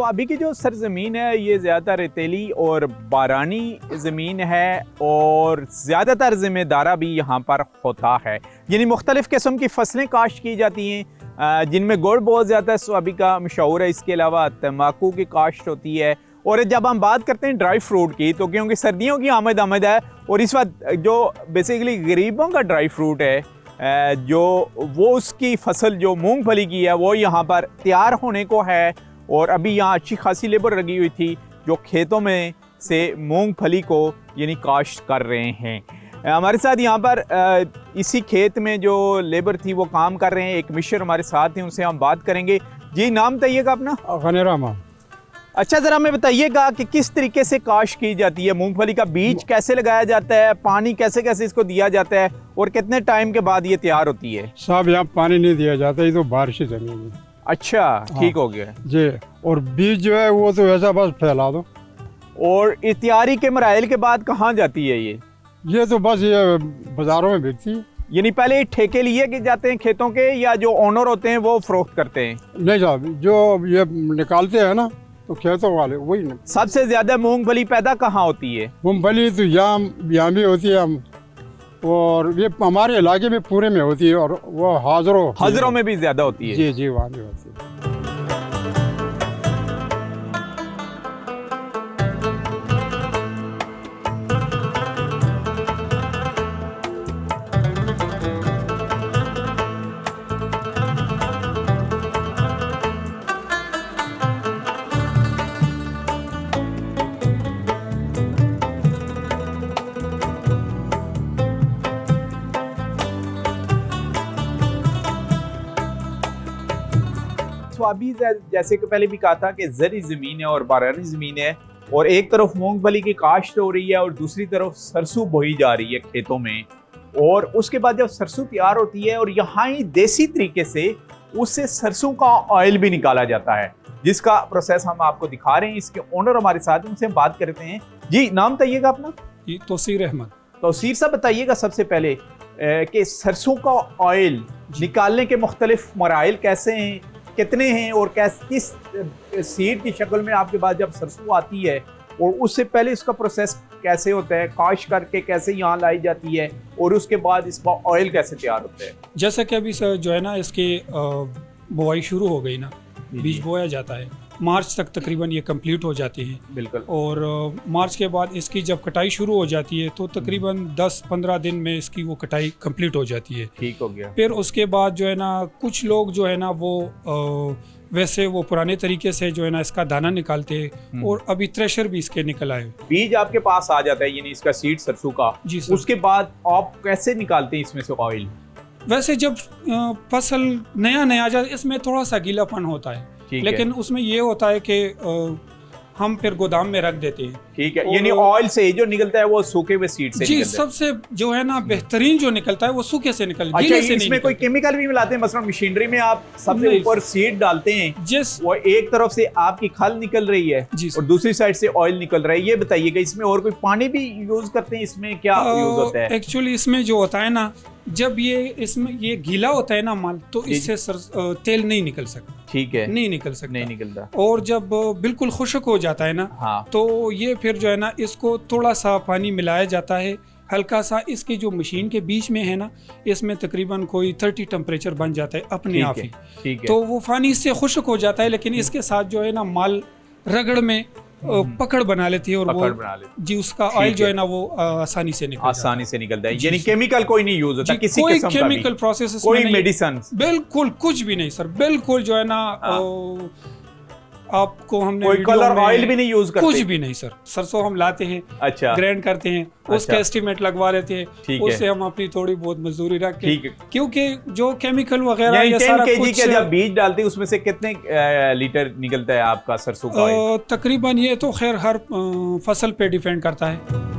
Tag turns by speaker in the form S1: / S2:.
S1: अभी की जो सरजमीन है ये ज़्यादा रेतीली और बारानी ज़मीन है और ज़्यादातर ज़िम्मेदारा भी यहाँ पर होता है, यानी मुख्तलिफ़ किस्म की फसलें काश्त की जाती हैं जिनमें गुड़ बहुत ज़्यादा स्वाबी का मशहूर है। इसके अलावा तम्बाकू की काश्त होती है। और जब हम बात करते हैं ड्राई फ्रूट की, तो क्योंकि सर्दियों की आमद है और इस वक्त जो बेसिकली गरीबों का ड्राई फ्रूट है जो वो उसकी फसल जो मूंगफली की है वो यहाँ पर तैयार होने को है। और अभी यहाँ अच्छी खासी लेबर लगी हुई थी जो खेतों में से मूंगफली को यानी काश्त कर रहे हैं। हमारे साथ यहाँ पर इसी खेत में जो लेबर थी वो काम कर रहे हैं। एक मिशर हमारे साथ हैं, उनसे हम बात करेंगे। जी नाम बताइएगा अपना?
S2: गनेरामा।
S1: अच्छा, ज़रा हमें बताइएगा कि किस तरीके से काश्त की जाती है मूंगफली का? बीज कैसे लगाया जाता है, पानी कैसे कैसे इसको दिया जाता है और कितने टाइम के बाद ये तैयार होती है?
S2: साहब यहाँ पानी नहीं दिया जाता, ये तो बारिश जमीन है।
S1: अच्छा, ठीक हो गया
S2: जी। और बीज जो है वो तो ऐसा बस फैला दो।
S1: और तैयारी के मराइल के बाद कहाँ जाती है ये
S2: तो बस ये बाजारों में बिकती है।
S1: यानी पहले ठेके लिए कि जाते हैं खेतों के, या जो ओनर होते हैं वो फरोख्त करते हैं?
S2: नहीं साहब, जो ये निकालते हैं ना तो खेतों वाले वही नहीं।
S1: सबसे ज्यादा मूंगफली पैदा कहाँ होती है?
S2: मूंगफली तो यहाँ भी होती है, और ये हमारे इलाके में पूरे में होती है, और वो हाजरों
S1: में भी ज्यादा होती है।
S2: जी जी, वहाँ भी होती है।
S1: स्वाबी जैसे कि पहले भी कहा था कि जरी ज़मीन है और बारानी ज़मीन है, और एक तरफ मूंगफली की काश्त हो रही है और दूसरी तरफ सरसों बोई जा रही है खेतों में। और उसके बाद जब सरसों तैयार होती है और यहाँ ही देसी तरीके से उससे सरसों का ऑयल भी निकाला जाता है, जिसका प्रोसेस हम आपको दिखा रहे हैं। इसके ओनर हमारे साथ हैं, उनसे हम बात करते हैं। जी नाम बताइएगा अपना?
S3: तौसीर अहमद।
S1: तौसीर साहब बताइएगा सबसे पहले कि सरसों का ऑयल निकालने के मुख्तलिफ मराइल कैसे हैं, कितने हैं, और किस सीड की शक्ल में आपके पास जब सरसों आती है, और उससे पहले इसका प्रोसेस कैसे होता है, काश्त करके कैसे यहाँ लाई जाती है, और उसके बाद इसका ऑयल कैसे तैयार होता है?
S3: जैसा कि अभी जो है ना इसकी बुआई शुरू हो गई ना, बीज बोया जाता है, मार्च तक तकरीबन ये कंप्लीट हो जाती है।
S1: बिल्कुल।
S3: और मार्च के बाद इसकी जब कटाई शुरू हो जाती है तो तकरीबन 10-15 दिन में इसकी वो कटाई कंप्लीट हो जाती है।
S1: ठीक हो गया।
S3: फिर उसके बाद जो है ना कुछ लोग जो है ना वो वैसे वो पुराने तरीके से जो है ना इसका दाना निकालते हैं, और अभी थ्रेशर भी इसके निकल आए।
S1: बीज आपके पास आ जाता है यानी इसका सीड सरसों का?
S3: जी सर।
S1: उसके बाद आप कैसे निकालते हैं इसमें से ऑयल?
S3: वैसे जब फसल नया जाए इसमें थोड़ा सा गीलापन होता है, लेकिन उसमें ये होता है कि हम फिर गोदाम में रख देते हैं।
S1: ठीक है, यानी ऑयल से जो निकलता है वो सूखे हुए सीड से
S3: जी
S1: निकलता है।
S3: सबसे जो है ना बेहतरीन जो निकलता है वो सूखे से निकलता है।
S1: अच्छा, इसमें कोई केमिकल भी मिलाते हैं? मसलन मशीनरी में आप सबसे ऊपर सीड डालते हैं,
S3: जिस
S1: वो एक तरफ से आपकी खल निकल रही है और दूसरी साइड से ऑयल निकल रहा है। ये बताइएगा इसमें और कोई पानी भी यूज करते हैं? इसमें क्या यूज होता है?
S3: एक्चुअली इसमें जो होता है ना, जब इसमें ये गीला होता है ना माल, तो इससे तेल नहीं निकल सकता।
S1: ठीक है,
S3: नहीं निकल सकता,
S1: नहीं निकलता।
S3: और जब बिल्कुल खुश्क हो जाता है ना,
S1: हाँ,
S3: तो ये फिर जो है ना इसको थोड़ा सा पानी मिलाया जाता है, हल्का सा। इसकी जो मशीन के बीच में है ना, इसमें तकरीबन कोई 30 टेम्परेचर बन जाता है अपने आप ही।
S1: ठीक है।
S3: तो वो पानी इससे खुश्क हो जाता है, लेकिन इसके साथ जो है ना माल रगड़ में पकड़ बना लेती है, और वो जी उसका ऑयल जो है ना वो आसानी से
S1: निकलता है। यानी केमिकल कोई नहीं यूज होता, किसी
S3: कोई
S1: किस्म का
S3: केमिकल प्रोसेस,
S1: कोई मेडिसिन,
S3: बिल्कुल कुछ भी नहीं सर। बिल्कुल जो है ना आपको हमने
S1: कोई कलर ऑयल भी नहीं यूज करते?
S3: कुछ भी नहीं सर। सरसों हम लाते हैं,
S1: अच्छा,
S3: ग्राइंड करते हैं, उसका एस्टीमेट लगवा लेते हैं, उससे हम अपनी थोड़ी बहुत मजदूरी रख के, क्योंकि जो केमिकल वगैरह ये सारा कुछ।
S1: जब बीज डालते हैं उसमें से कितने लीटर निकलता है आपका सरसों का ऑयल?
S3: तकरीबन ये तो खैर हर फसल पे डिपेंड करता है।